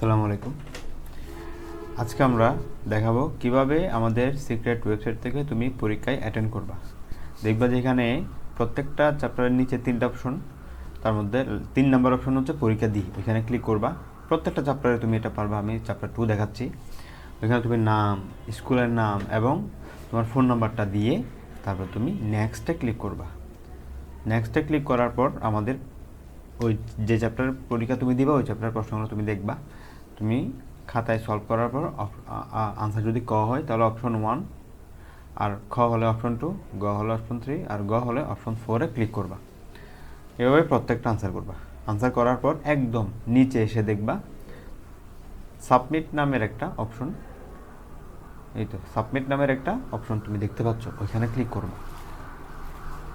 আসসালামু আলাইকুম। আজকে আমরা দেখাবো কিভাবে আমাদের সিক্রেট ওয়েবসাইট থেকে তুমি পরীক্ষায় অ্যাটেন্ড করবা। দেখবা যে এখানে প্রত্যেকটা চ্যাপ্টারের নিচে 3টা অপশন, তার মধ্যে 3 নাম্বার অপশন হচ্ছে পরীক্ষা দিই। এখানে ক্লিক করবা, প্রত্যেকটা চ্যাপ্টারে তুমি এটা পারবা। আমি চ্যাপ্টার 2 দেখাচ্ছি। এখানে তুমি নাম, স্কুলের নাম এবং তোমার ফোন নাম্বারটা দিয়ে তারপর তুমি নেক্সটে ক্লিক করবা। নেক্সটে ক্লিক করার পর আমাদের ওই যে চ্যাপ্টারের পরীক্ষা তুমি দিবা ওই চ্যাপ্টারের প্রশ্নগুলো তুমি দেখবা। তুমি খাতায় সলভ করার পর আনসার যদি ক হয় তাহলে অপশন 1, আর খ হলে অপশন 2, গ হলে অপশন 3, আর গ হলে অপশন 4-এ ক্লিক করবা। এভাবে প্রত্যেকটা আনসার করবা। আনসার করার পর একদম নিচে এসে দেখবা সাবমিট নামের একটা অপশন, এই তো সাবমিট নামের একটা অপশন তুমি দেখতে পাচ্ছ, ওইখানে ক্লিক করবা।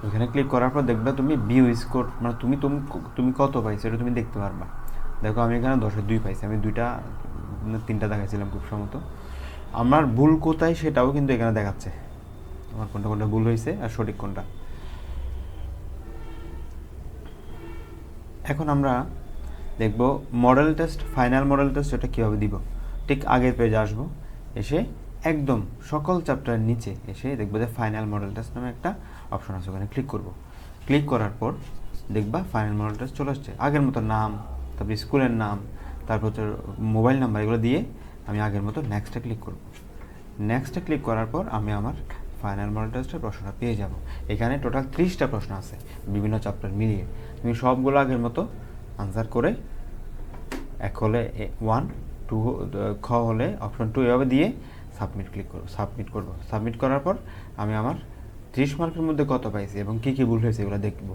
ওইখানে ক্লিক করার পর দেখবা তুমি ভিউ স্কোর, মানে তুমি তুমি তুমি কত পাইছো এটা তুমি দেখতে পারবা। দেখো আমি এখানে 10-এ 2 পাইছি। আমি 3টা দেখাইছিলাম খুব সম্ভবত। আমার ভুল কোথায় সেটাও কিন্তু এখানে দেখাচ্ছে, আমার কোনটা কোনটা ভুল হয়েছে আর সঠিক কোনটা। এখন আমরা দেখব model test, final model test এটা কীভাবে দিব। ঠিক আগের পেজে আসবো, এসে একদম সকল চ্যাপ্টারের নিচে এসে দেখবো যে ফাইনাল মডেল টেস্ট নামে একটা অপশন আছে, ওখানে ক্লিক করব। ক্লিক করার পর দেখবা ফাইনাল মডেল টেস্ট চলে আসছে। আগের মতো নাম, তারপর স্কুলের নাম, তারপর হচ্ছে মোবাইল নাম্বার, এগুলো দিয়ে আমি আগের মতো নেক্সটে ক্লিক করব। নেক্সটে ক্লিক করার পর আমি আমার ফাইনাল মডেল টেস্টের প্রশ্নটা পেয়ে যাব। এখানে টোটাল 30টা প্রশ্ন আছে বিভিন্ন চ্যাপ্টার মিলিয়ে। তুমি সবগুলো আগের মতো আনসার করে, এক হলে 1, 2, খ হলে অপশন 2 এভাবে দিয়ে সাবমিট করব। সাবমিট করার পর আমি আমার 30 মার্কের মধ্যে কত পাইছি এবং কী কী ভুল হয়েছে এগুলো দেখব।